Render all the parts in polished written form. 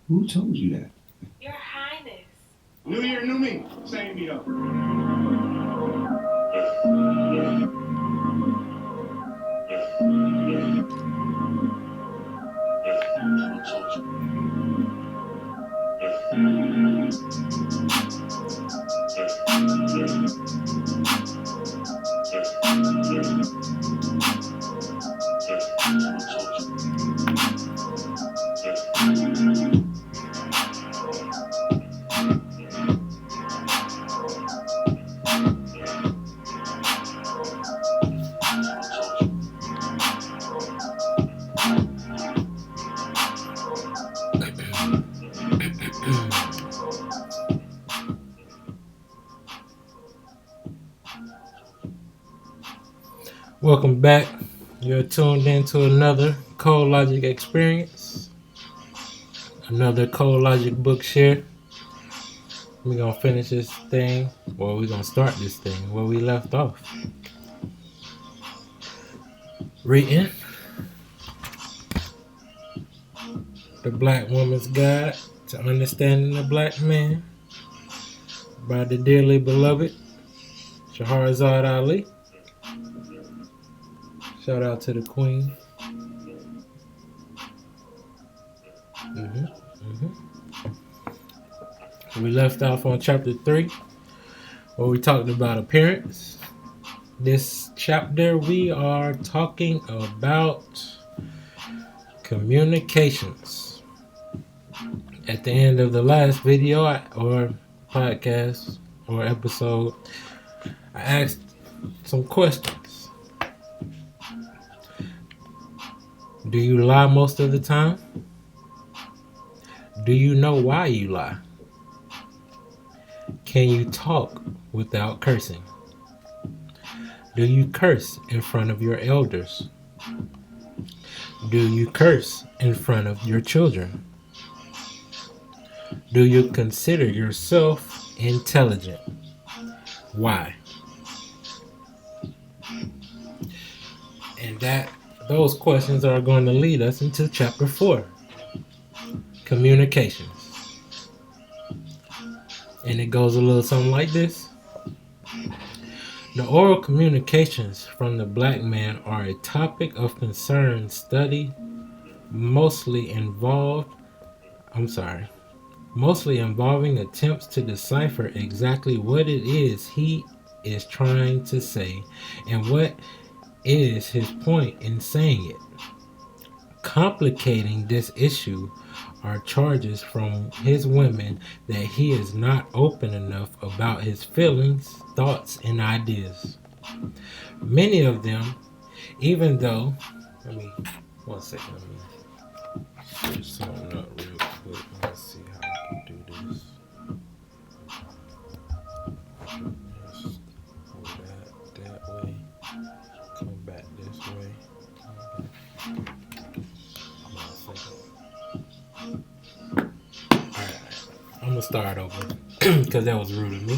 Who told you that? Your Highness. New year, new me. Same deal. Welcome back. You're tuned into another ColeLogic experience, another ColeLogic BookShare. We're going to finish this thing, or we're going to start this thing where we left off. Reading The Black Woman's Guide to Understanding the Blackman by the dearly beloved Shahrazad Ali. Shout out to the Queen. We left off on chapter 3, where we talked about appearance. This chapter, we are talking about communications. At the end of the last video or podcast or episode, I asked some questions. Do you lie most of the time? Do you know why you lie? Can you talk without cursing? Do you curse in front of your elders? Do you curse in front of your children? Do you consider yourself intelligent? Why? And those questions are going to lead us into chapter 4, communications. And it goes a little something like this. The oral communications from the black man are a topic of concern study mostly involving attempts to decipher exactly what it is he is trying to say and what is his point in saying it. Complicating this issue are charges from his women that he is not open enough about his feelings, thoughts, and ideas. Many of them, even though, let me switch something up real quick. Let's see how I can do this. Just go that way. Come back this way. Alright, I'm gonna start over because that was rude of me.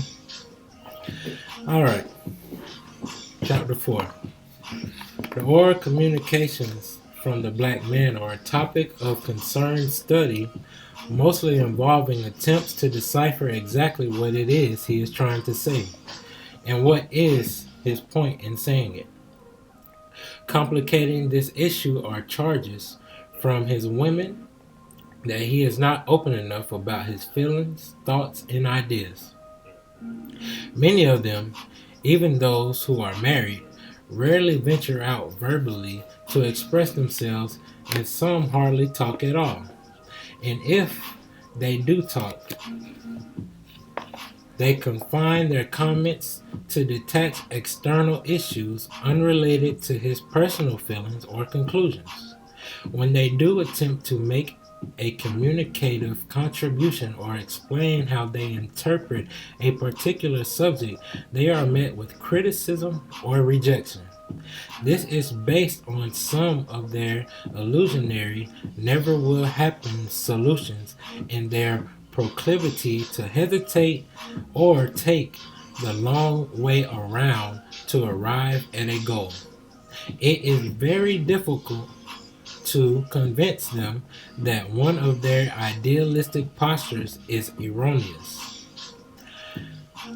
Alright, chapter 4. The oral communications from the black man are a topic of concerned study, mostly involving attempts to decipher exactly what it is he is trying to say and what is his point in saying it. Complicating this issue are charges from his women that he is not open enough about his feelings, thoughts, and ideas. Many of them, even those who are married, rarely venture out verbally to express themselves, and some hardly talk at all. And if they do talk, they confine their comments to detach external issues unrelated to his personal feelings or conclusions. When they do attempt to make a communicative contribution or explain how they interpret a particular subject, they are met with criticism or rejection. This is based on some of their illusionary, never will happen solutions and their proclivity to hesitate or take the long way around to arrive at a goal. It is very difficult to convince them that one of their idealistic postures is erroneous.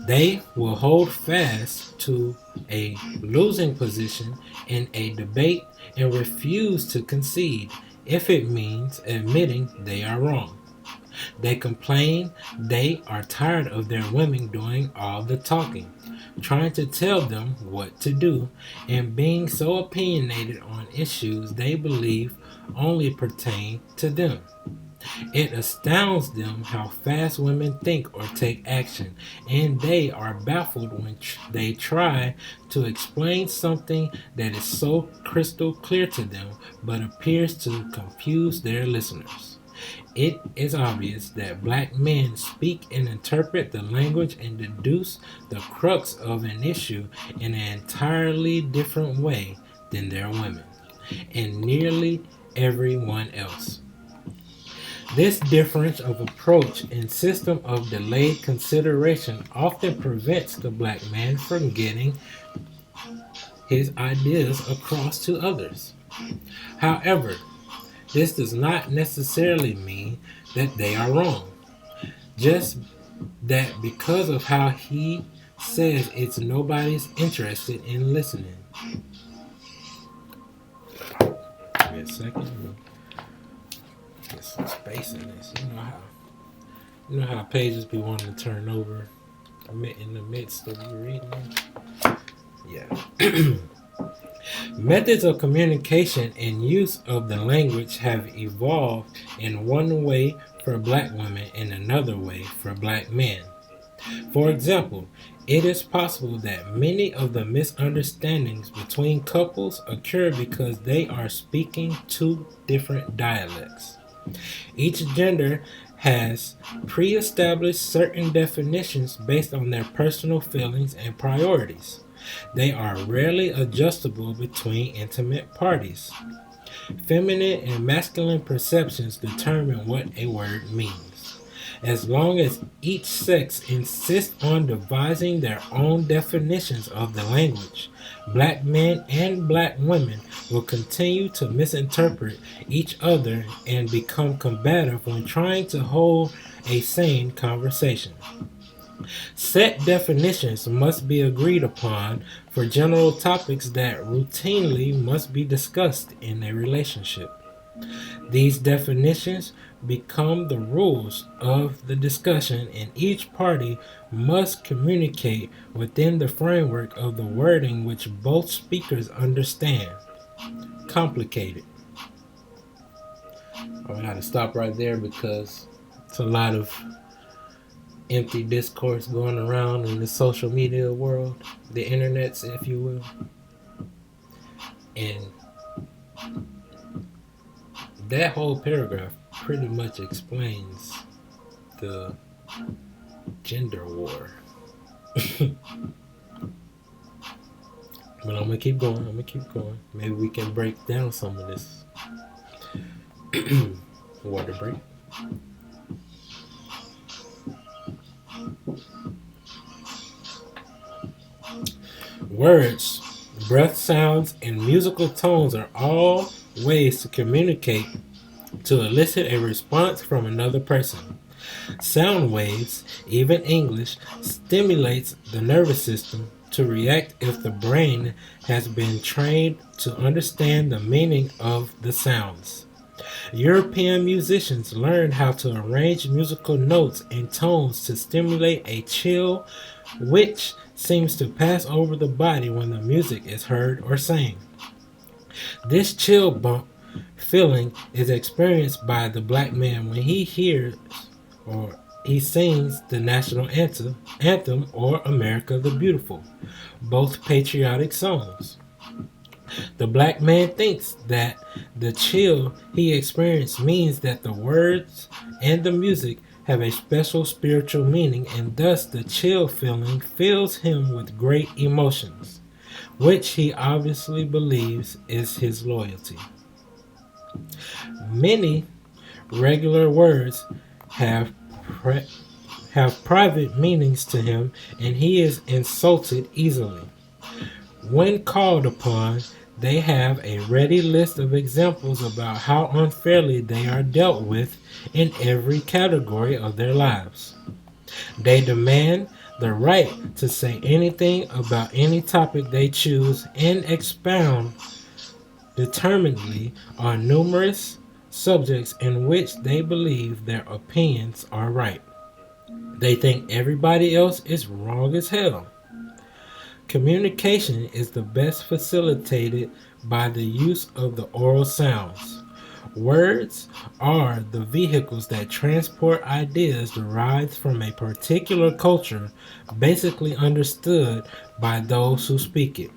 They will hold fast to a losing position in a debate and refuse to concede if it means admitting they are wrong. They complain they are tired of their women doing all the talking, trying to tell them what to do, and being so opinionated on issues they believe only pertain to them. It astounds them how fast women think or take action, and they are baffled when they try to explain something that is so crystal clear to them but appears to confuse their listeners. It is obvious that black men speak and interpret the language and deduce the crux of an issue in an entirely different way than their women, and nearly everyone else. This difference of approach and system of delayed consideration often prevents the black man from getting his ideas across to others. However, this does not necessarily mean that they are wrong, just that because of how he says it's nobody's interested in listening. Give me a second. Get some space in this. You know how pages be wanting to turn over in the midst of you reading them? Yeah. Methods of communication and use of the language have evolved in one way for black women and another way for black men. For example, it is possible that many of the misunderstandings between couples occur because they are speaking two different dialects. Each gender has pre-established certain definitions based on their personal feelings and priorities. They are rarely adjustable between intimate parties. Feminine and masculine perceptions determine what a word means. As long as each sex insists on devising their own definitions of the language, black men and black women will continue to misinterpret each other and become combative when trying to hold a sane conversation. Set definitions must be agreed upon for general topics that routinely must be discussed in a relationship. These definitions become the rules of the discussion, and each party must communicate within the framework of the wording which both speakers understand. Complicated. I'm going to have to stop right there because it's a lot of empty discourse going around in the social media world, the internets, if you will. And that whole paragraph pretty much explains the gender war. But I'm gonna keep going. Maybe we can break down some of this. Water break. Words, breath sounds, and musical tones are all ways to communicate to elicit a response from another person. Sound waves, even English, stimulates the nervous system to react if the brain has been trained to understand the meaning of the sounds. European musicians learned how to arrange musical notes and tones to stimulate a chill which seems to pass over the body when the music is heard or sang. This chill bump feeling is experienced by the black man when he hears or he sings the national anthem or America the Beautiful, both patriotic songs. The black man thinks that the chill he experienced means that the words and the music have a special spiritual meaning, and thus the chill feeling fills him with great emotions, which he obviously believes is his loyalty. Many regular words have private meanings to him, and he is insulted easily. When called upon, They have a ready list of examples about how unfairly they are dealt with in every category of their lives. They demand the right to say anything about any topic they choose and expound determinedly on numerous subjects in which they believe their opinions are right. They think everybody else is wrong as hell. Communication is the best facilitated by the use of the oral sounds. Words are the vehicles that transport ideas derived from a particular culture, basically understood by those who speak it.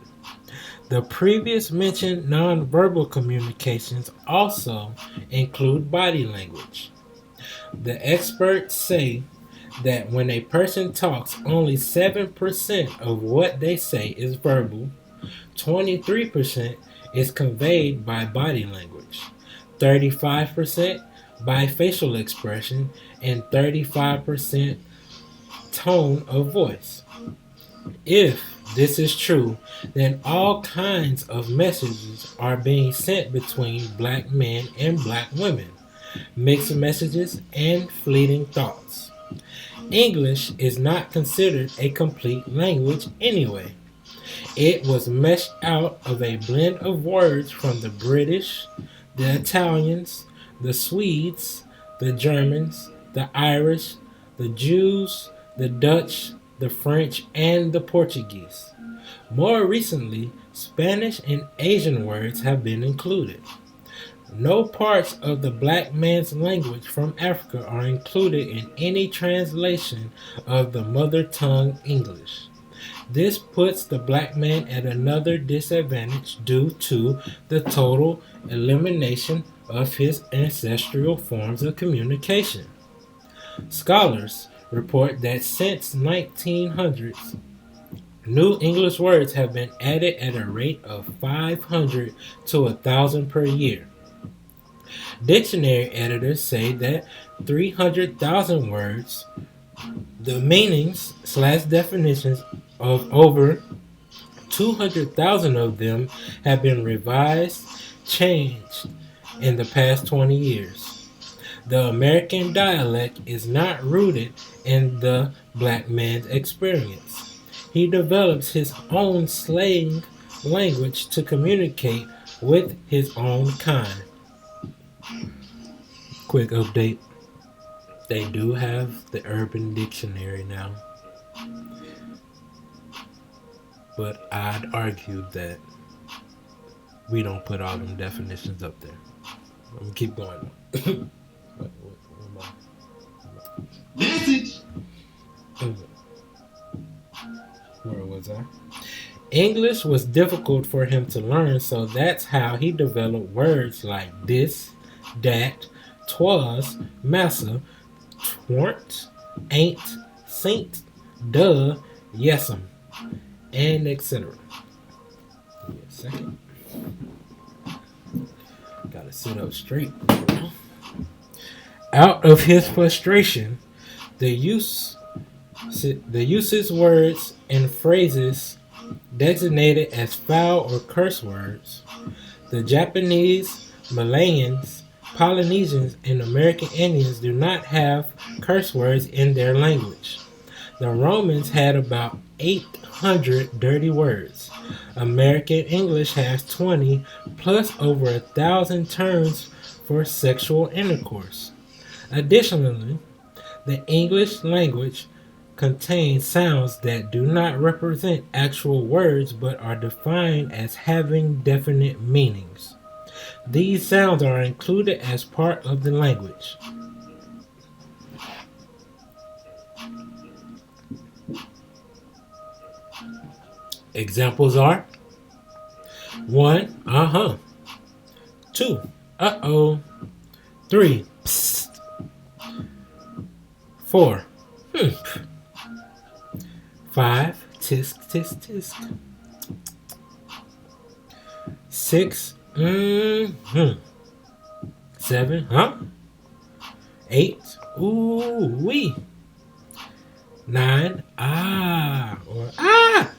The previous mentioned nonverbal communications also include body language. The experts say that when a person talks, only 7% of what they say is verbal, 23% is conveyed by body language, 35% by facial expression, and 35% tone of voice. If this is true, then all kinds of messages are being sent between black men and black women, mixed messages, and fleeting thoughts. English is not considered a complete language anyway. It was meshed out of a blend of words from the British, the Italians, the Swedes, the Germans, the Irish, the Jews, the Dutch, the French, and the Portuguese. More recently, Spanish and Asian words have been included. No parts of the black man's language from Africa are included in any translation of the mother tongue English. This puts the black man at another disadvantage due to the total elimination of his ancestral forms of communication. Scholars report that since 1900s, new English words have been added at a rate of 500 to 1,000 per year. Dictionary editors say that 300,000 words, the meanings/definitions of over 200,000 of them have been revised, changed in the past 20 years. The American dialect is not rooted in the black man's experience. He develops his own slang language to communicate with his own kind. Quick update. They do have the Urban Dictionary now. But I'd argue that we don't put all them definitions up there. I'm gonna keep going. Message. Where was I? English was difficult for him to learn, so that's how he developed words like this, that, twas, massa, twarn't, ain't, saint, duh, yes'm, and etc. Give me a second. Gotta sit up straight. Out of his frustration, the uses words and phrases designated as foul or curse words. The Japanese, Malayans, Polynesians, and American Indians do not have curse words in their language. The Romans had about 800 dirty words. American English has 20 plus over 1,000 terms for sexual intercourse. Additionally, the English language contains sounds that do not represent actual words but are defined as having definite meanings. These sounds are included as part of the language. Examples are 1. Uh-huh. 2. Uh-oh. 3. Psst. 4. 5. Tisk, tisk, tisk. 6. 7. Huh? 8. Ooh wee. 9. Ah or ah.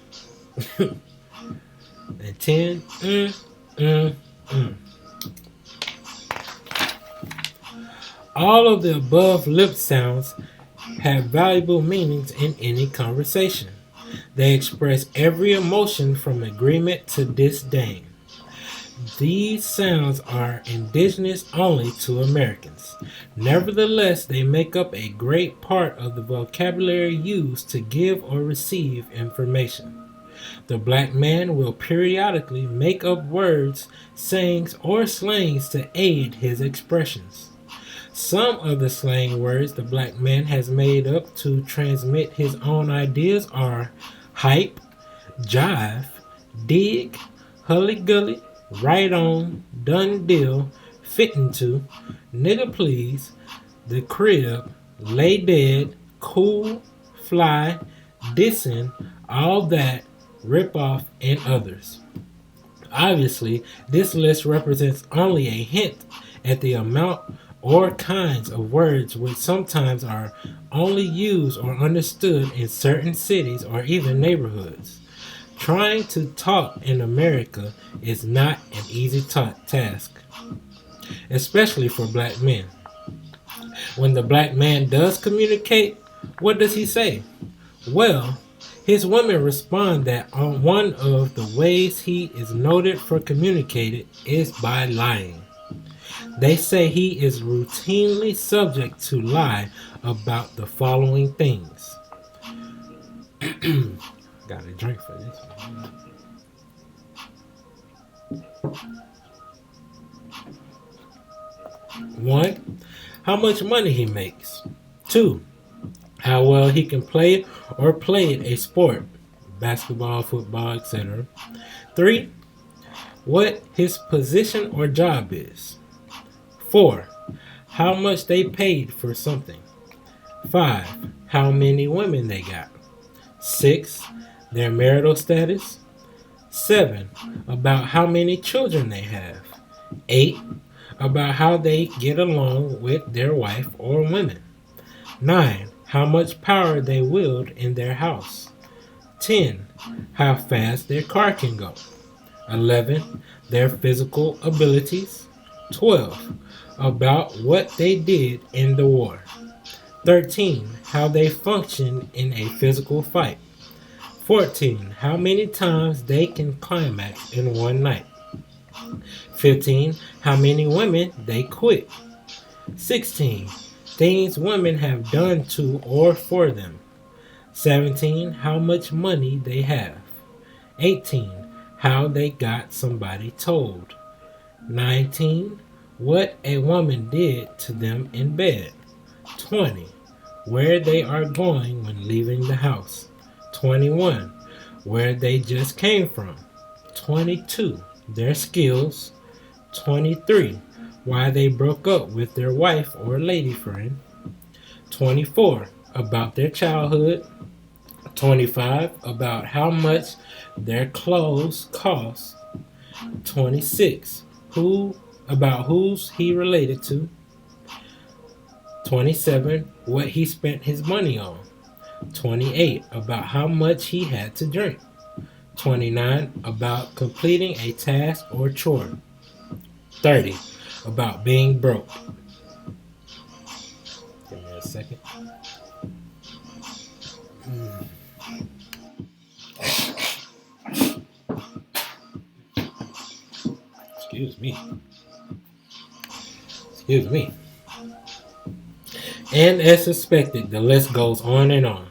And 10. Mm, mm. All of the above lip sounds have valuable meanings in any conversation. They express every emotion from agreement to disdain. These sounds are indigenous only to Americans. Nevertheless, they make up a great part of the vocabulary used to give or receive information. The black man will periodically make up words, sayings, or slangs to aid his expressions. Some of the slang words the black man has made up to transmit his own ideas are hype, jive, dig, hully gully, right on, done deal, fitting to, nigga please, the crib, lay dead, cool, fly, dissing, all that, rip off, and others. Obviously, this list represents only a hint at the amount or kinds of words which sometimes are only used or understood in certain cities or even neighborhoods. Trying to talk in America is not an easy task, especially for black men. When the black man does communicate, what does he say? Well, his women respond that on one of the ways he is noted for communicating is by lying. They say he is routinely subject to lie about the following things. Got a drink for this one. One, how much money he makes. Two, how well he can play or played a sport, basketball, football, etc. Three, what his position or job is. Four, how much they paid for something. Five, how many women they got. Six, their marital status. Seven, about how many children they have. Eight, about how they get along with their wife or women. 9. How much power they wield in their house. 10. How fast their car can go. 11. Their physical abilities. 12. About what they did in the war. 13. How they function in a physical fight. 14. How many times they can climax in one night. 15. How many women they quit. 16. Things women have done to or for them. 17. How much money they have. 18. How they got somebody told. 19. What a woman did to them in bed. 20. Where they are going when leaving the house. 21. Where they just came from. 22. Their skills. 23. Why they broke up with their wife or lady friend. 24. About their childhood. 25. About how much their clothes cost. 26. About who's he related to. 27. What he spent his money on. 28. About how much he had to drink. 29. About completing a task or chore. 30. About being broke. Give me a second. Excuse me. Excuse me. And as suspected, the list goes on and on.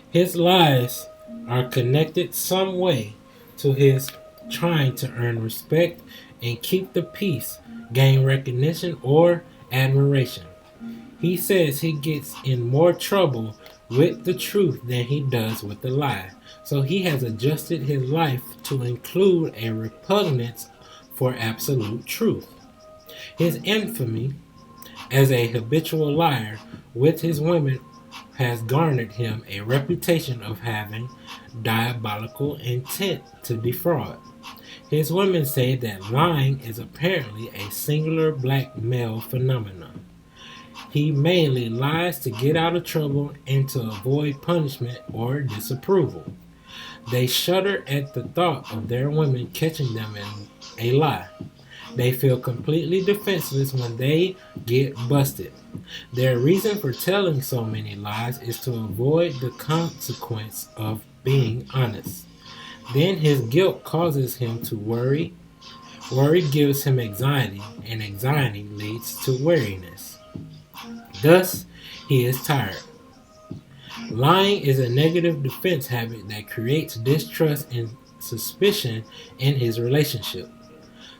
His lies are connected some way to his trying to earn respect and keep the peace, gain recognition or admiration. He says he gets in more trouble with the truth than he does with the lie, so he has adjusted his life to include a repugnance for absolute truth. His infamy as a habitual liar with his women has garnered him a reputation of having diabolical intent to defraud. His women say that lying is apparently a singular black male phenomenon. He mainly lies to get out of trouble and to avoid punishment or disapproval. They shudder at the thought of their women catching them in a lie. They feel completely defenseless when they get busted. Their reason for telling so many lies is to avoid the consequence of being honest. Then his guilt causes him to worry. Worry gives him anxiety, and anxiety leads to weariness. Thus, he is tired. Lying is a negative defense habit that creates distrust and suspicion in his relationship.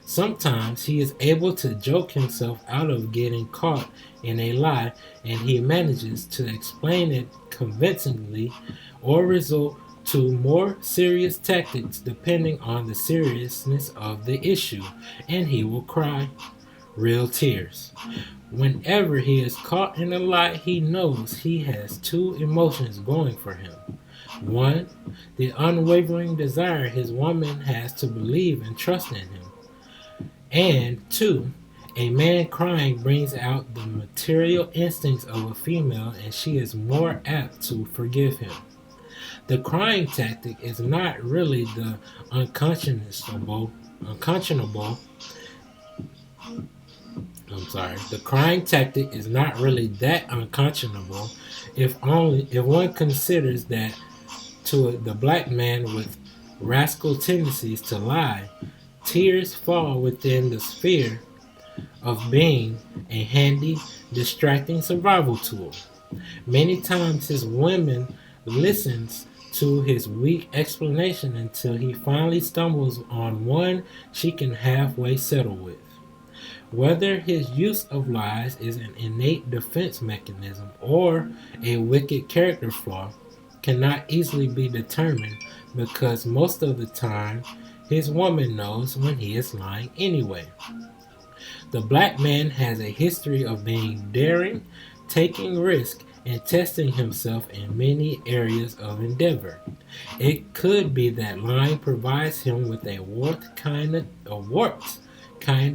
Sometimes he is able to joke himself out of getting caught in a lie, and he manages to explain it convincingly or resort to more serious tactics depending on the seriousness of the issue, and he will cry real tears. Whenever he is caught in a lie, he knows he has two emotions going for him. One, the unwavering desire his woman has to believe and trust in him. And two, a man crying brings out the material instincts of a female, and she is more apt to forgive him. The crying tactic is not really the unconscionable. The crying tactic is not really that unconscionable, if one considers that to the black man with rascal tendencies to lie, tears fall within the sphere of being a handy, distracting survival tool. Many times his woman listens to his weak explanation until he finally stumbles on one she can halfway settle with. Whether his use of lies is an innate defense mechanism or a wicked character flaw cannot easily be determined, because most of the time his woman knows when he is lying anyway. The black man has a history of being daring, taking risks, and testing himself in many areas of endeavor. It could be that lying provides him with a warped kind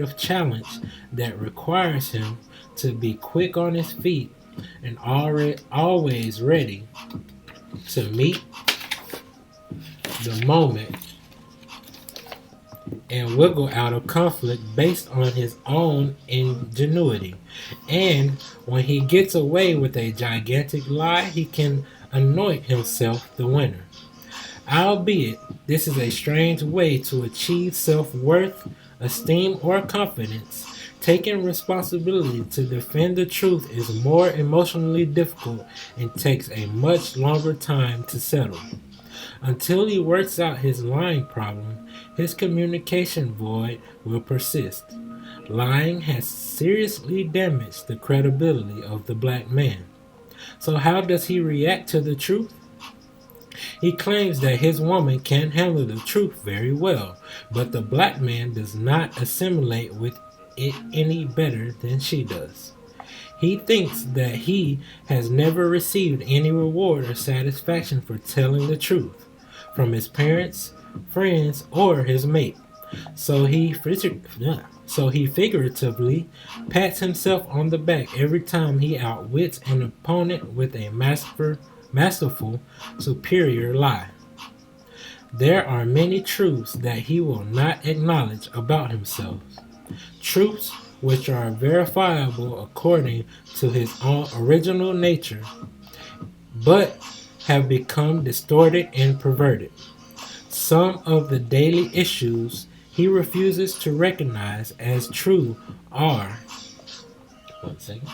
of challenge that requires him to be quick on his feet and always ready to meet the moment and wiggle out of conflict based on his own ingenuity. And when he gets away with a gigantic lie, he can anoint himself the winner. Albeit, this is a strange way to achieve self-worth, esteem, or confidence. Taking responsibility to defend the truth is more emotionally difficult and takes a much longer time to settle. Until he works out his lying problem, his communication void will persist. Lying has seriously damaged the credibility of the black man. So how does he react to the truth? He claims that his woman can handle the truth very well, but the black man does not assimilate with it any better than she does. He thinks that he has never received any reward or satisfaction for telling the truth from his parents, friends, or his mate. So he figuratively pats himself on the back every time he outwits an opponent with a masterful, superior lie. There are many truths that he will not acknowledge about himself, truths which are verifiable according to his own original nature, but have become distorted and perverted. Some of the daily issues he refuses to recognize as true are. One second.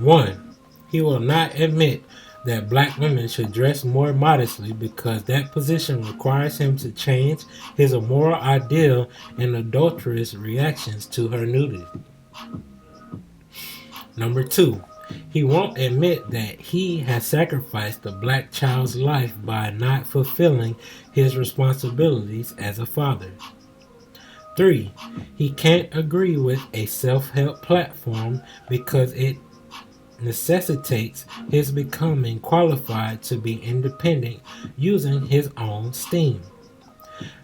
One, he will not admit that black women should dress more modestly because that position requires him to change his immoral ideal and adulterous reactions to her nudity. Number two, he won't admit that he has sacrificed the black child's life by not fulfilling his responsibilities as a father. 3, he can't agree with a self-help platform because it necessitates his becoming qualified to be independent using his own steam.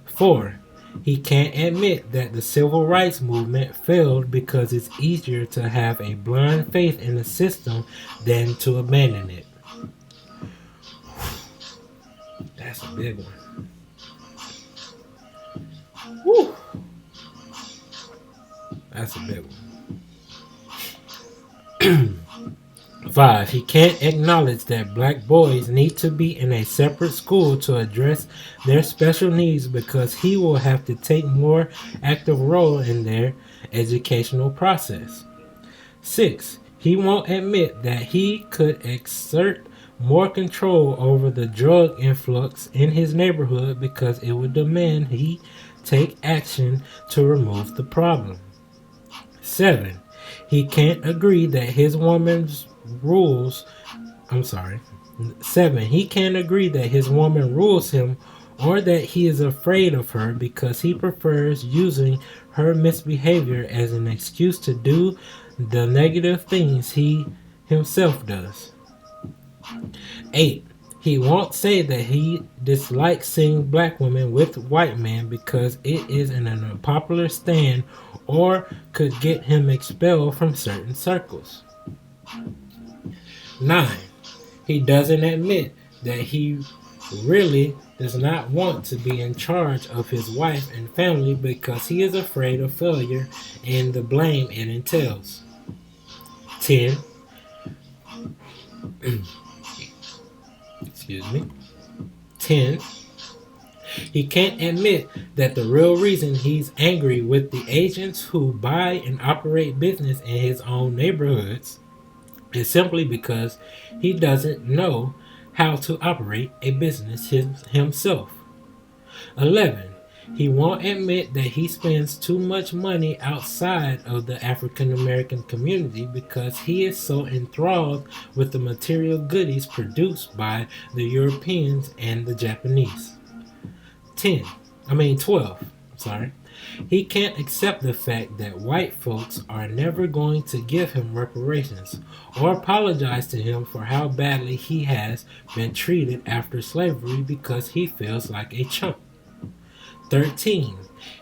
4, He can't admit that the civil rights movement failed because it's easier to have a blind faith in the system than to abandon it. That's a big one. Woo. That's a big one. 5. He can't acknowledge that black boys need to be in a separate school to address their special needs because he will have to take more active role in their educational process. 6. He won't admit that he could exert more control over the drug influx in his neighborhood because it would demand he take action to remove the problem. 7. He can't agree that his woman's rules. 7. He can't agree that his woman rules him or that he is afraid of her because he prefers using her misbehavior as an excuse to do the negative things he himself does. 8. He won't say that he dislikes seeing black women with white men because it is an unpopular stand or could get him expelled from certain circles. 9. He doesn't admit that he really does not want to be in charge of his wife and family because he is afraid of failure and the blame it entails. 10. Excuse me. 10. He can't admit that the real reason he's angry with the agents who buy and operate business in his own neighborhoods is simply because he doesn't know how to operate a business himself. 11. He won't admit that he spends too much money outside of the African American community because he is so enthralled with the material goodies produced by the Europeans and the Japanese. 12. He can't accept the fact that white folks are never going to give him reparations or apologize to him for how badly he has been treated after slavery because he feels like a chump. 13.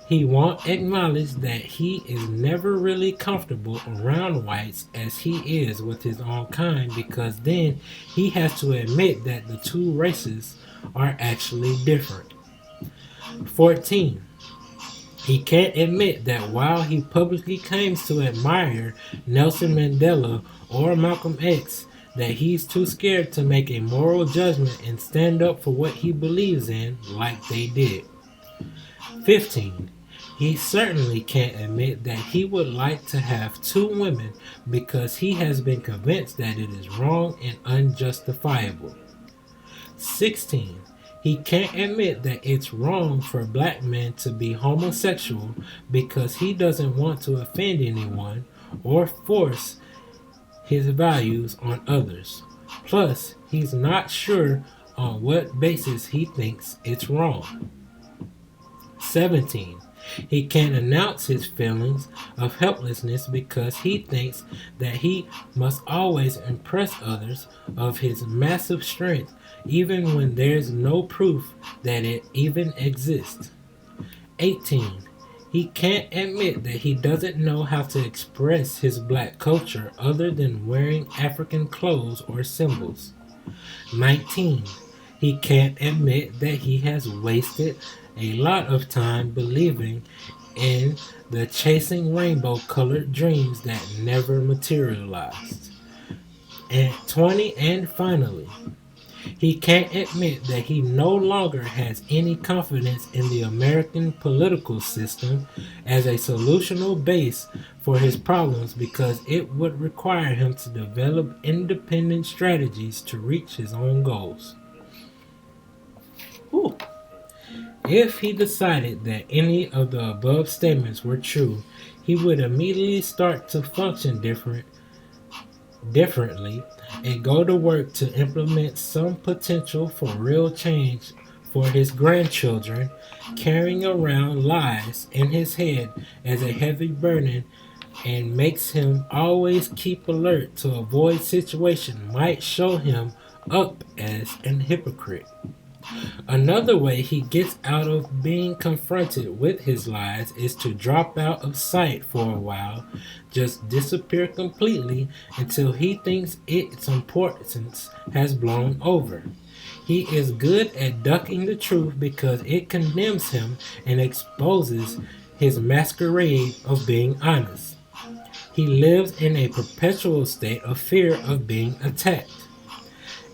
He won't acknowledge that he is never really comfortable around whites as he is with his own kind because then he has to admit that the two races are actually different. 14. He can't admit that while he publicly claims to admire Nelson Mandela or Malcolm X, that he's too scared to make a moral judgment and stand up for what he believes in like they did. 15. He certainly can't admit that he would like to have two women because he has been convinced that it is wrong and unjustifiable. 16. He can't admit that it's wrong for black men to be homosexual because he doesn't want to offend anyone or force his values on others. Plus, he's not sure on what basis he thinks it's wrong. 17. He can't announce his feelings of helplessness because he thinks that he must always impress others of his massive strength even when there's no proof that it even exists. 18. He can't admit that he doesn't know how to express his black culture other than wearing African clothes or symbols. 19. He can't admit that he has wasted a lot of time believing in the chasing rainbow-colored dreams that never materialized. And 20, and finally, he can't admit that he no longer has any confidence in the American political system as a solutional base for his problems because it would require him to develop independent strategies to reach his own goals. Whew. If he decided that any of the above statements were true, he would immediately start to function differently and go to work to implement some potential for real change for his grandchildren, carrying around lies in his head as a heavy burden and makes him always keep alert to avoid situation might show him up as an hypocrite. Another way he gets out of being confronted with his lies is to drop out of sight for a while, just disappear completely until he thinks its importance has blown over. He is good at ducking the truth because it condemns him and exposes his masquerade of being honest. He lives in a perpetual state of fear of being attacked.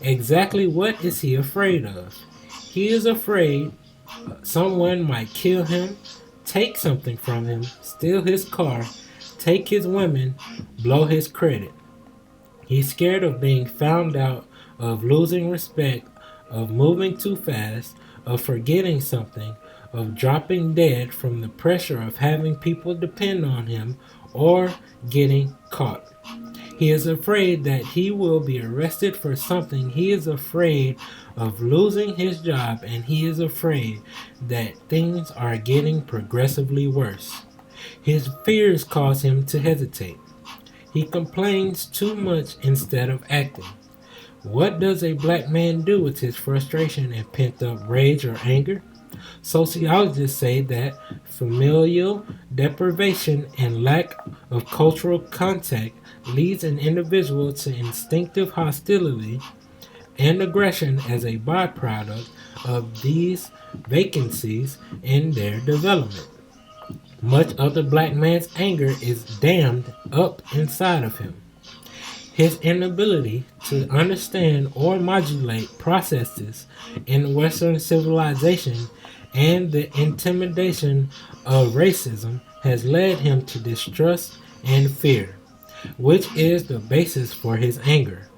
Exactly what is he afraid of? He is afraid someone might kill him, take something from him, steal his car, take his women, blow his credit. He's scared of being found out, of losing respect, of moving too fast, of forgetting something, of dropping dead from the pressure of having people depend on him, or getting caught. He is afraid that he will be arrested for something. He is afraid of losing his job, and he is afraid that things are getting progressively worse. His fears cause him to hesitate. He complains too much instead of acting. What does a black man do with his frustration and pent up rage or anger? Sociologists say that familial deprivation and lack of cultural contact leads an individual to instinctive hostility and aggression as a byproduct of these vacancies in their development. Much of the black man's anger is dammed up inside of him. His inability to understand or modulate processes in Western civilization and the intimidation of racism has led him to distrust and fear, which is the basis for his anger.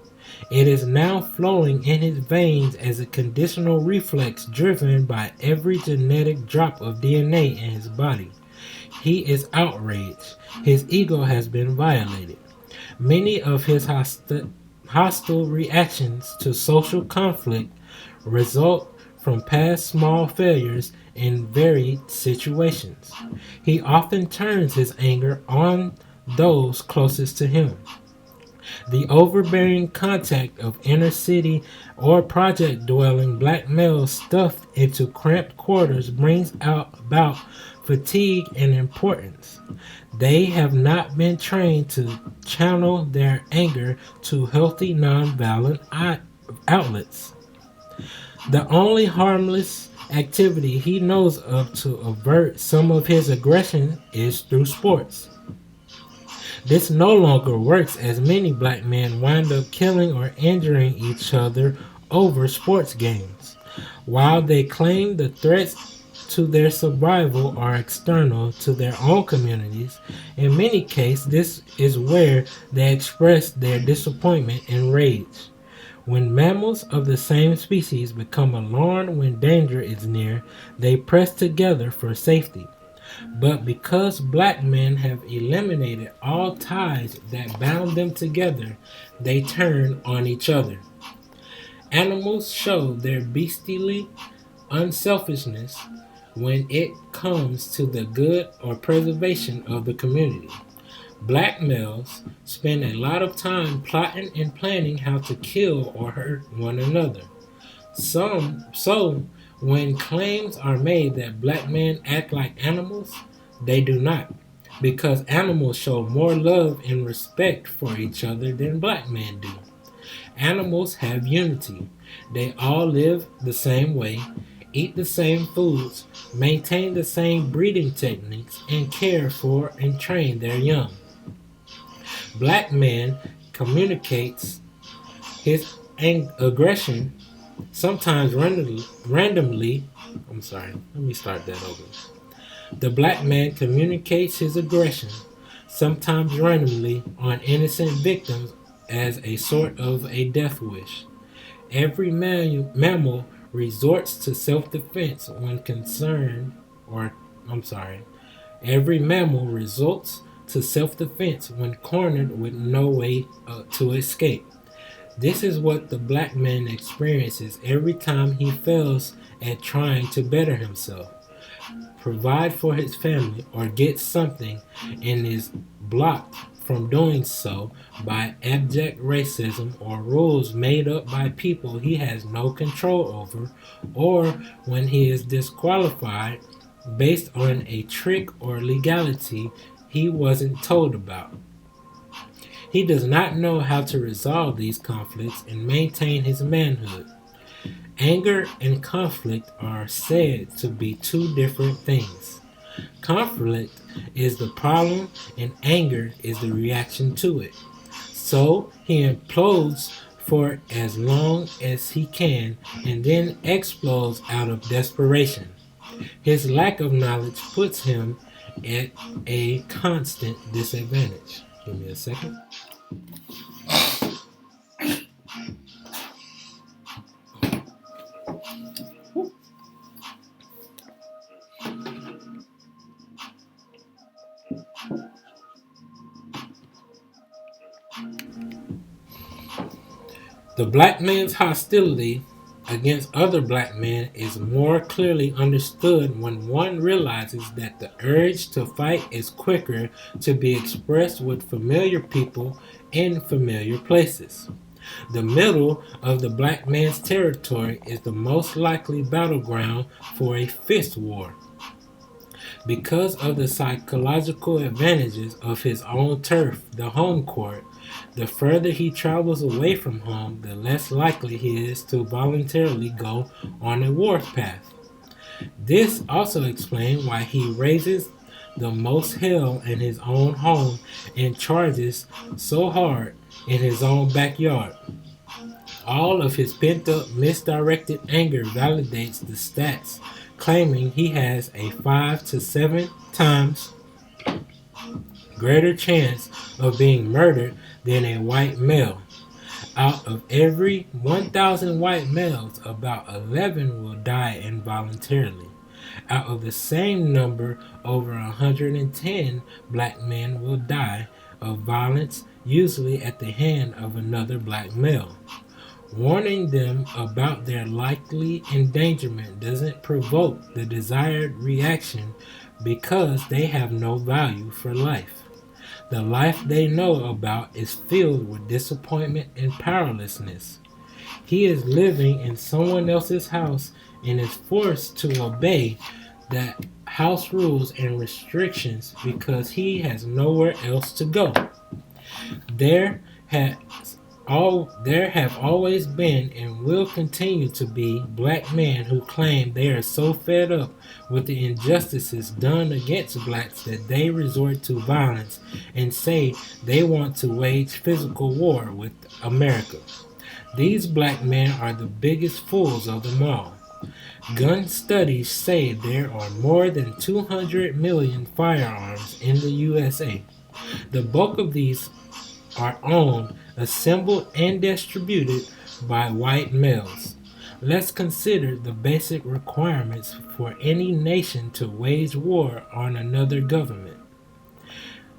It is now flowing in his veins as a conditional reflex driven by every genetic drop of DNA in his body. He is outraged. His ego has been violated. Many of his hostile reactions to social conflict result from past small failures in varied situations. He often turns his anger on those closest to him. The overbearing contact of inner city or project dwelling black males stuffed into cramped quarters brings about fatigue and importance. They have not been trained to channel their anger to healthy nonviolent outlets. The only harmless activity he knows of to avert some of his aggression is through sports. This no longer works as many black men wind up killing or injuring each other over sports games. While they claim the threats to their survival are external to their own communities, in many cases this is where they express their disappointment and rage. When mammals of the same species become alarmed when danger is near, they press together for safety. But because black men have eliminated all ties that bound them together, they turn on each other. Animals show their beastly unselfishness when it comes to the good or preservation of the community. Black males spend a lot of time plotting and planning how to kill or hurt one another. So when claims are made that black men act like animals, they do not, because animals show more love and respect for each other than black men do. Animals have unity. They all live the same way, eat the same foods, maintain the same breeding techniques, and care for and train their young. Black man communicates his aggression sometimes randomly. I'm sorry, let me start that over. The black man communicates his aggression, sometimes randomly, on innocent victims as a sort of a death wish. Every mammal resorts to self-defense when concerned, or I'm sorry, every mammal resorts to self-defense when cornered with no way to escape. This is what the black man experiences every time he fails at trying to better himself, provide for his family, or get something, and is blocked from doing so by abject racism or rules made up by people he has no control over, or when he is disqualified based on a trick or legality he wasn't told about. He does not know how to resolve these conflicts and maintain his manhood. Anger and conflict are said to be two different things. Conflict is the problem and anger is the reaction to it. So he implodes for as long as he can and then explodes out of desperation. His lack of knowledge puts him at a constant disadvantage. Give me a second. The black man's hostility against other black men is more clearly understood when one realizes that the urge to fight is quicker to be expressed with familiar people in familiar places. The middle of the black man's territory is the most likely battleground for a fist war. Because of the psychological advantages of his own turf, the home court, the further he travels away from home, the less likely he is to voluntarily go on a warpath. This also explains why he raises the most hell in his own home and charges so hard in his own backyard. All of his pent-up, misdirected anger validates the stats, claiming he has a 5 to 7 times greater chance of being murdered than a white male. Out of every 1,000 white males, about 11 will die involuntarily. Out of the same number, over 110 black men will die of violence, usually at the hand of another black male. Warning them about their likely endangerment doesn't provoke the desired reaction because they have no value for life. The life they know about is filled with disappointment and powerlessness. He is living in someone else's house and is forced to obey the house rules and restrictions because he has nowhere else to go. There have always been and will continue to be black men who claim they are so fed up with the injustices done against blacks that they resort to violence and say they want to wage physical war with America. These black men are the biggest fools of them all. Gun studies say there are more than 200 million firearms in the USA. The bulk of these are owned, assembled, and distributed by white males. Let's consider the basic requirements for any nation to wage war on another government.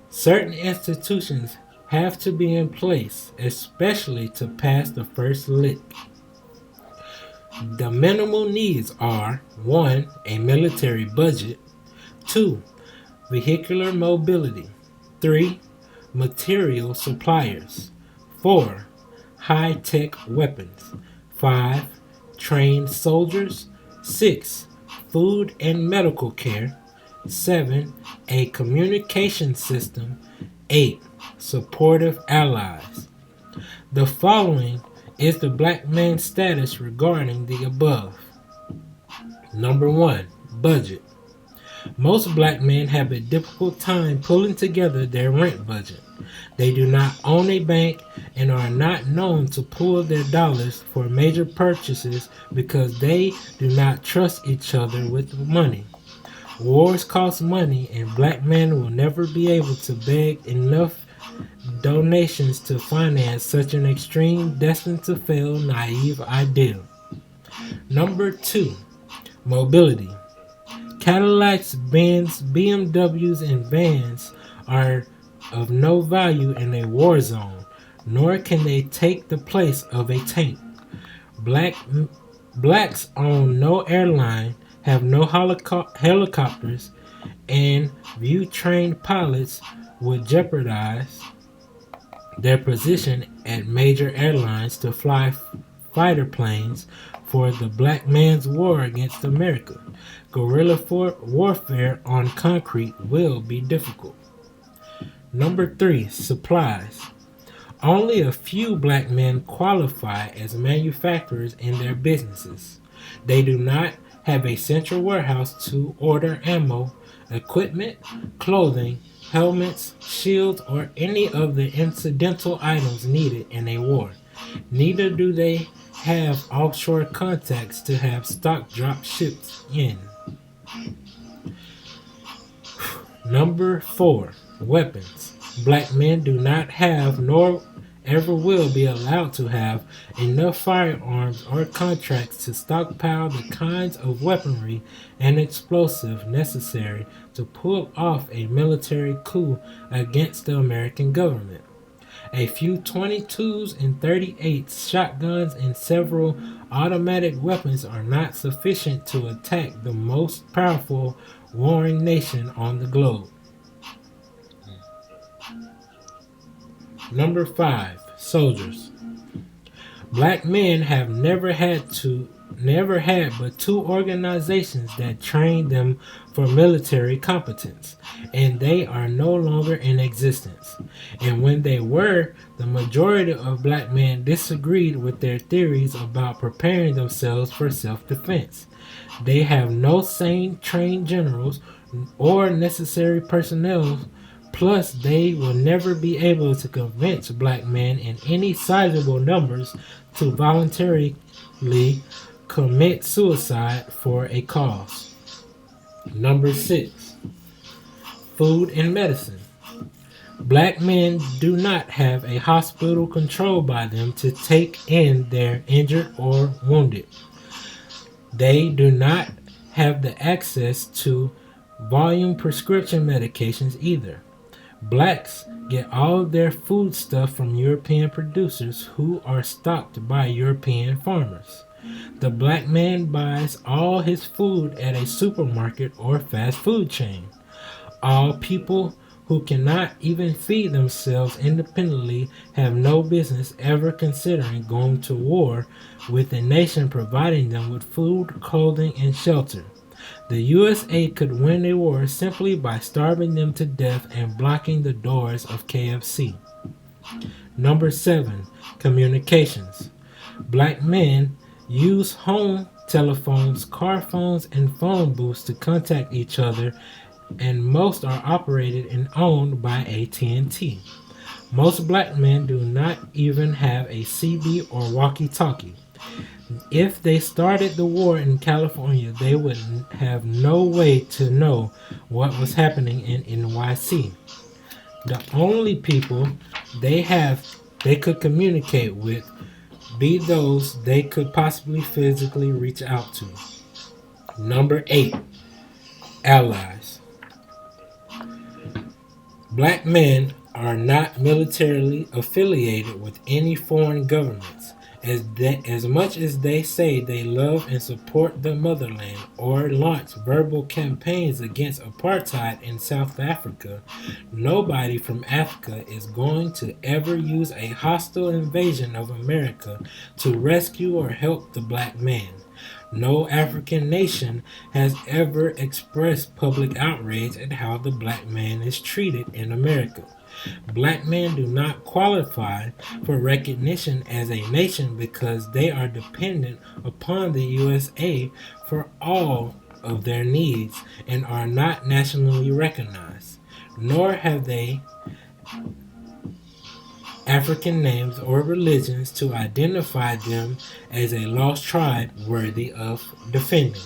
Certain institutions have to be in place, especially to pass the first lick. The minimal needs are 1. A military budget, 2. Vehicular mobility, 3. Material suppliers, 4. High-tech weapons, 5. Trained soldiers, 6. Food and medical care, 7. A communication system, 8. Supportive allies. The following is the black man's status regarding the above. Number 1. Budget. Most black men have a difficult time pulling together their rent budget. They do not own a bank and are not known to pool their dollars for major purchases because they do not trust each other with money. Wars cost money, and black men will never be able to beg enough donations to finance such an extreme, destined to fail, naive ideal. Number 2. Mobility. Cadillacs, Benz, BMWs, and vans are of no value in a war zone, nor can they take the place of a tank. Blacks own no airline, have no helicopters, and view trained pilots would jeopardize their position at major airlines to fly fighter planes for the black man's war against America. Guerrilla warfare on concrete will be difficult. Number 3, supplies. Only a few black men qualify as manufacturers in their businesses. They do not have a central warehouse to order ammo, equipment, clothing, helmets, shields, or any of the incidental items needed in a war. Neither do they have offshore contacts to have stock drop shipped in. Number 4, weapons. Black men do not have nor ever will be allowed to have enough firearms or contracts to stockpile the kinds of weaponry and explosive necessary to pull off a military coup against the American government. A few 22s and 38s, shotguns, and several automatic weapons are not sufficient to attack the most powerful warring nation on the globe. Number 5, soldiers. Black men have never had but two organizations that trained them for military competence, and they are no longer in existence. And when they were, the majority of black men disagreed with their theories about preparing themselves for self-defense. They have no sane trained generals or necessary personnel. Plus, they will never be able to convince black men in any sizable numbers to voluntarily commit suicide for a cause. Number 6, food and medicine. Black men do not have a hospital controlled by them to take in their injured or wounded. They do not have the access to volume prescription medications either. Blacks get all of their food stuff from European producers who are stocked by European farmers. The black man buys all his food at a supermarket or fast food chain. All people who cannot even feed themselves independently have no business ever considering going to war with a nation providing them with food, clothing, and shelter. The USA could win a war simply by starving them to death and blocking the doors of KFC. Number 7, communications. Black men use home telephones, car phones, and phone booths to contact each other, and most are operated and owned by AT&T. Most black men do not even have a CB or walkie-talkie. If they started the war in California, they would have no way to know what was happening in NYC. The only people they could communicate with be those they could possibly physically reach out to. Number 8, allies. Black men are not militarily affiliated with any foreign governments. As much as they say they love and support the motherland or launch verbal campaigns against apartheid in South Africa, nobody from Africa is going to ever use a hostile invasion of America to rescue or help the black man. No African nation has ever expressed public outrage at how the black man is treated in America. Black men do not qualify for recognition as a nation because they are dependent upon the USA for all of their needs and are not nationally recognized, nor have they African names or religions to identify them as a lost tribe worthy of defending.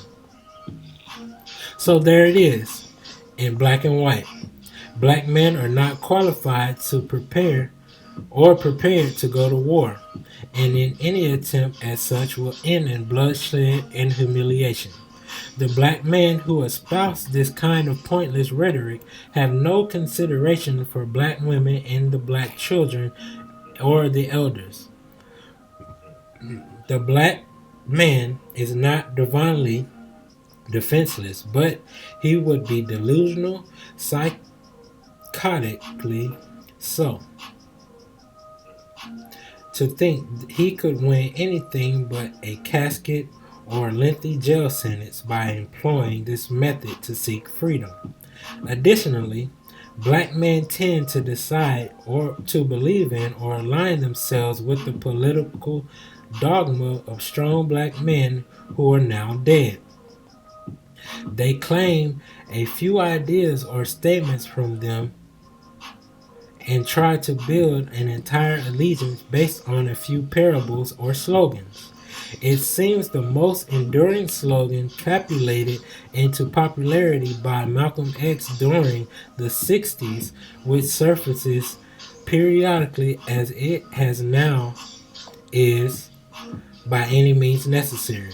So there it is, in black and white. Black men are not qualified to prepare or prepared to go to war, and in any attempt as such will end in bloodshed and humiliation. The black men who espouse this kind of pointless rhetoric have no consideration for black women and the black children or the elders. The black man is not divinely defenseless, but he would be delusional, psychotically so. To think he could win anything but a casket or a lengthy jail sentence by employing this method to seek freedom. Additionally, black men tend to decide or to believe in or align themselves with the political dogma of strong black men who are now dead. They claim a few ideas or statements from them and try to build an entire allegiance based on a few parables or slogans. It seems the most enduring slogan populated into popularity by Malcolm X during the 60s, which surfaces periodically as it has now, is by any means necessary.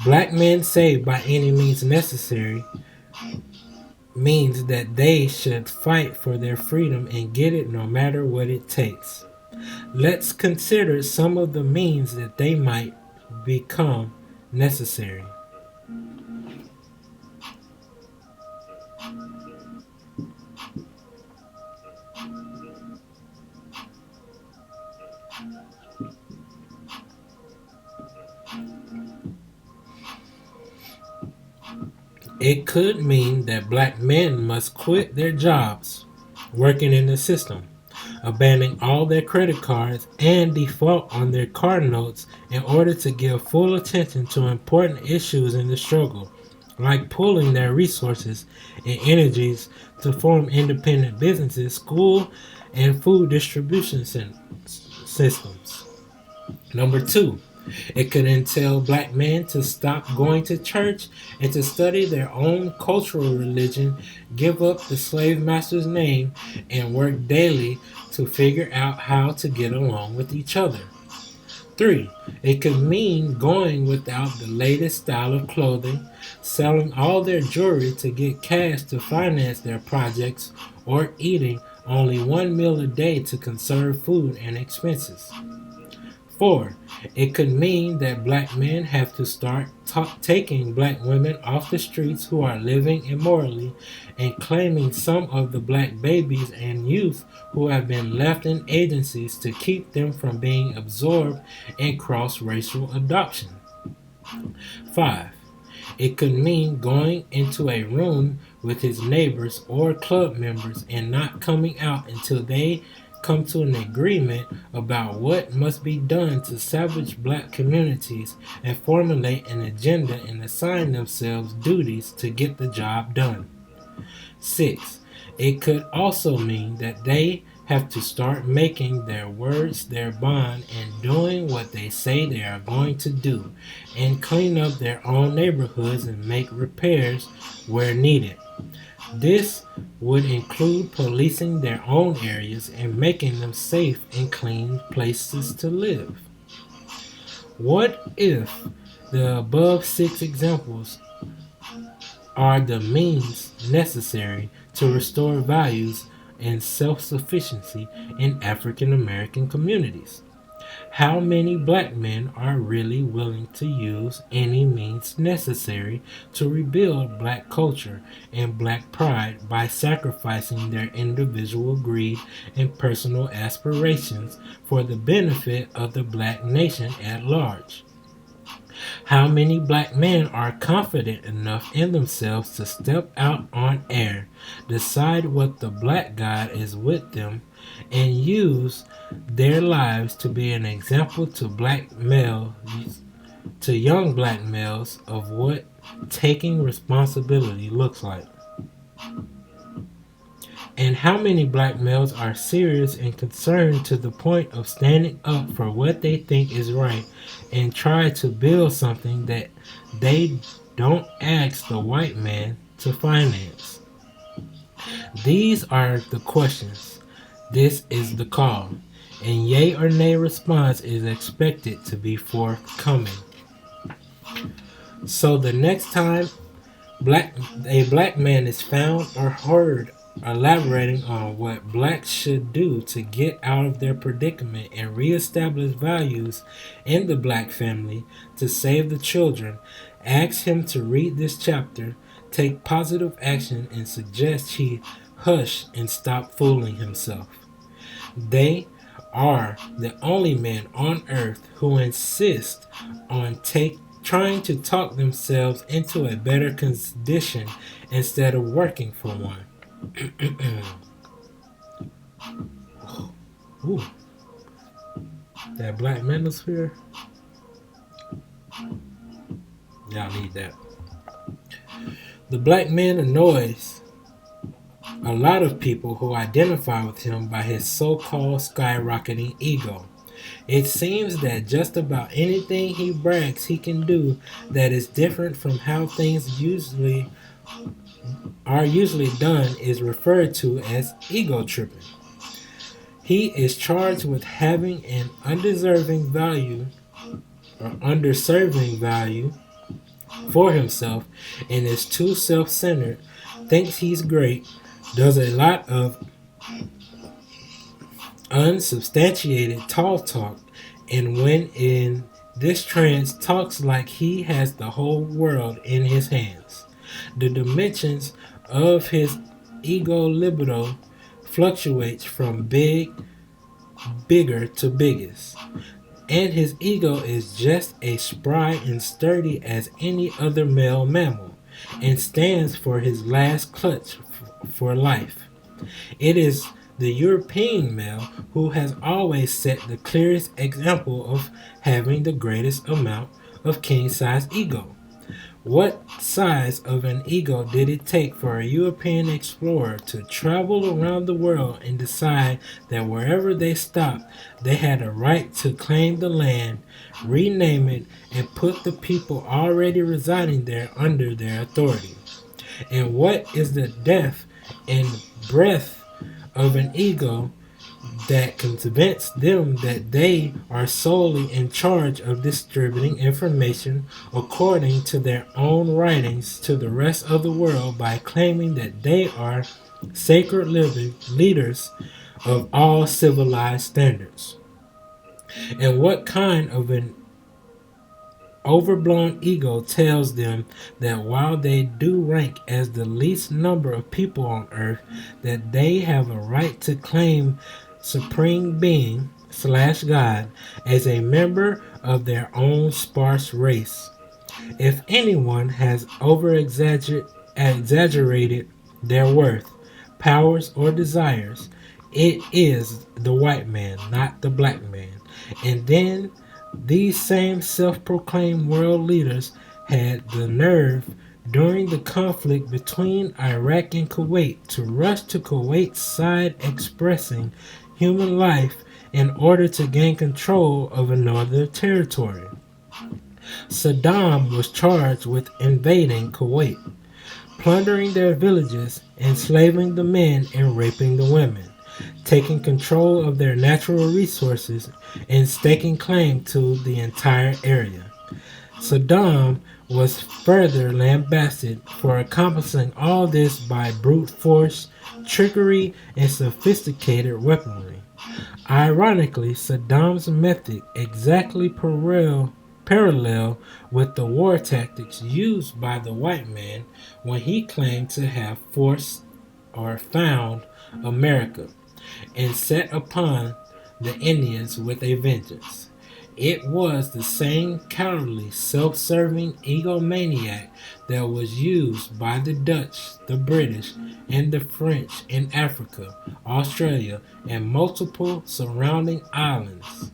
Black men say by any means necessary means that they should fight for their freedom and get it no matter what it takes. Let's consider some of the means that they might become necessary. It could mean that black men must quit their jobs working in the system, abandoning all their credit cards and default on their car notes in order to give full attention to important issues in the struggle, like pooling their resources and energies to form independent businesses, school, and food distribution systems. Number two, it could entail black men to stop going to church and to study their own cultural religion, give up the slave master's name, and work daily to figure out how to get along with each other. 3. It could mean going without the latest style of clothing, selling all their jewelry to get cash to finance their projects, or eating only one meal a day to conserve food and expenses. 4. It could mean that black men have to start taking black women off the streets who are living immorally and claiming some of the black babies and youth who have been left in agencies to keep them from being absorbed in cross-racial adoption. 5. It could mean going into a room with his neighbors or club members and not coming out until they come to an agreement about what must be done to salvage black communities and formulate an agenda and assign themselves duties to get the job done. 6. It could also mean that they have to start making their words their bond and doing what they say they are going to do, and clean up their own neighborhoods and make repairs where needed. This would include policing their own areas and making them safe and clean places to live. What if the above 6 examples are the means necessary to restore values and self-sufficiency in African American communities? How many black men are really willing to use any means necessary to rebuild black culture and black pride by sacrificing their individual greed and personal aspirations for the benefit of the black nation at large? How many black men are confident enough in themselves to step out on air, decide what the black God is with them, and use their lives to be an example to young black males of what taking responsibility looks like? And how many black males are serious and concerned to the point of standing up for what they think is right and try to build something that they don't ask the white man to finance? These are the questions. This is the call. And yay or nay response is expected to be forthcoming. So the next time a black man is found or heard elaborating on what blacks should do to get out of their predicament and reestablish values in the black family to save the children, ask him to read this chapter, take positive action, and suggest he hush and stop fooling himself. They are the only men on earth who insist on trying to talk themselves into a better condition instead of working for one. Ooh, that black manosphere. Y'all need that. The black man annoys a lot of people who identify with him by his so-called skyrocketing ego. It seems that just about anything he brags he can do that is different from how things usually done is referred to as ego tripping. He is charged with having an undeserving value or underserving value for himself and is too self-centered, thinks he's great, does a lot of unsubstantiated tall talk, and when in this trance talks like he has the whole world in his hands. The dimensions of his ego libido fluctuates from bigger to biggest, and his ego is just as spry and sturdy as any other male mammal, and stands for his last clutch for life. It is the European male who has always set the clearest example of having the greatest amount of king-size ego. What size of an ego did it take for a European explorer to travel around the world and decide that wherever they stopped, they had a right to claim the land, rename it, and put the people already residing there under their authority? And what is the depth and breadth of an ego that convince them that they are solely in charge of distributing information according to their own writings to the rest of the world by claiming that they are sacred living leaders of all civilized standards? And what kind of an overblown ego tells them that while they do rank as the least number of people on earth, that they have a right to claim supreme being / God as a member of their own sparse race? If anyone has exaggerated their worth, powers, or desires, it is the white man, not the black man. And then these same self-proclaimed world leaders had the nerve during the conflict between Iraq and Kuwait to rush to Kuwait's side expressing human life in order to gain control of another territory. Saddam was charged with invading Kuwait, plundering their villages, enslaving the men, and raping the women, taking control of their natural resources, and staking claim to the entire area. Saddam was further lambasted for accomplishing all this by brute force, trickery, and sophisticated weaponry. Ironically, Saddam's method exactly parallel with the war tactics used by the white man when he claimed to have forced or found America and set upon the Indians with a vengeance. It was the same cowardly, self-serving egomaniac that was used by the Dutch, the British, and the French in Africa, Australia, and multiple surrounding islands.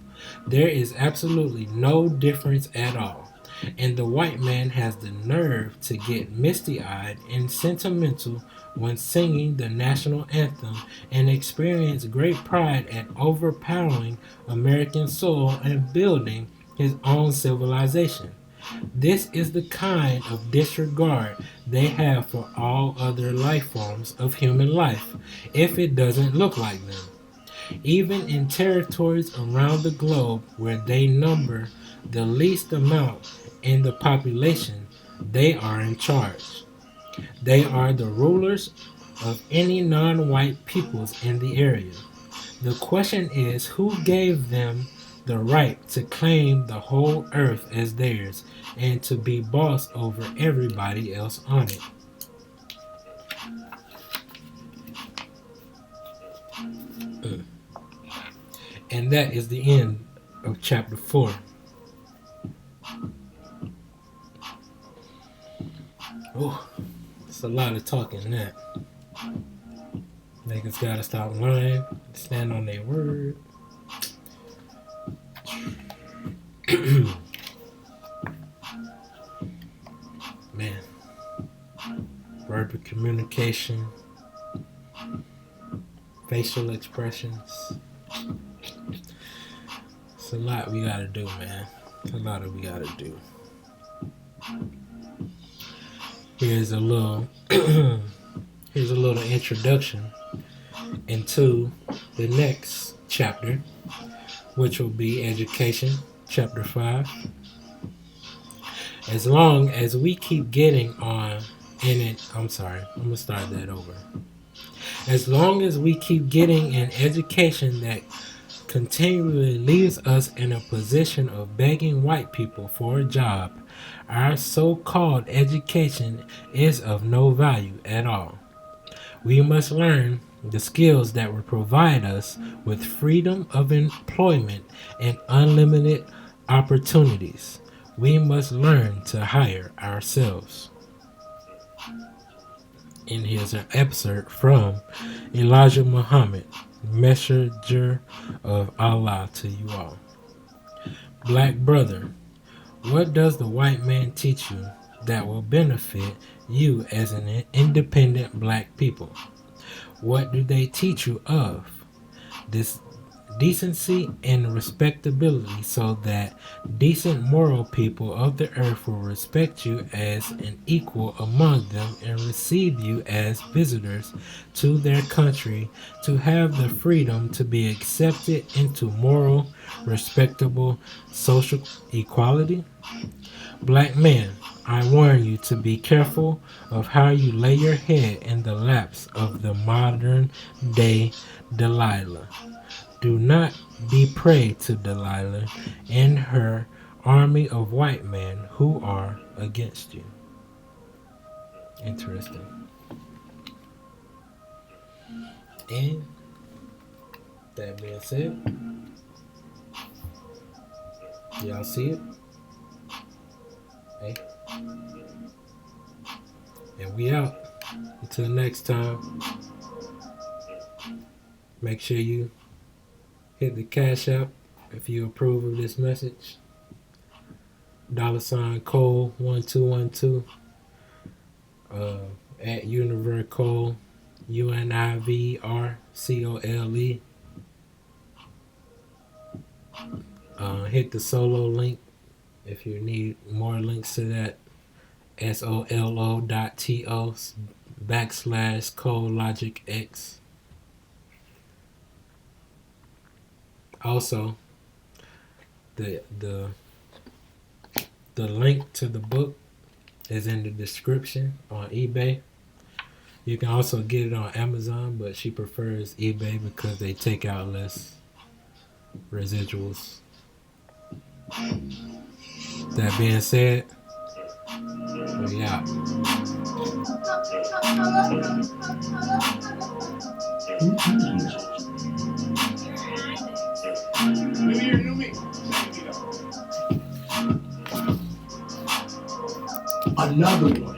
There is absolutely no difference at all. And the white man has the nerve to get misty-eyed and sentimental when singing the national anthem and experience great pride at overpowering American soul and building his own civilization. This is the kind of disregard they have for all other life forms of human life if it doesn't look like them. Even in territories around the globe where they number the least amount in the population, they are in charge. They are the rulers of any non-white peoples in the area. The question is, who gave them the right to claim the whole earth as theirs and to be boss over everybody else on it? And that is the end of chapter 4. Oh, it's a lot of talking in that. Niggas gotta stop lying, stand on their word. Man, verbal communication, facial expressions. It's a lot we gotta do, man. It's a lot we gotta do. Here's a little introduction into the next chapter, which will be education, chapter 5. As long as we keep getting on in it, I'm gonna start that over. As long as we keep getting an education that continually leaves us in a position of begging white people for a job, our so-called education is of no value at all. We must learn the skills that will provide us with freedom of employment and unlimited opportunities. We must learn to hire ourselves. And here's an excerpt from Elijah Muhammad, Messenger of Allah, to you all. Black brother, what does the white man teach you that will benefit you as an independent black people? What do they teach you of? This decency and respectability, so that decent moral people of the earth will respect you as an equal among them and receive you as visitors to their country, to have the freedom to be accepted into moral, respectable social equality? Black man, I warn you to be careful of how you lay your head in the laps of the modern day Delilah. Do not be prey to Delilah and her army of white men who are against you. Interesting. And that being said, y'all see it? Hey. And we out. Until next time, make sure you hit the Cash App if you approve of this message. $ Cole 1212 at Univer Cole, UNIVRCOLE. Hit the solo link if you need more links to that. solo.to/ColeLogic X. Also, the link to the book is in the description on eBay. You can also get it on Amazon, but she prefers eBay because they take out less residuals. That being said, we out. New year, new me. Same me though. Another one.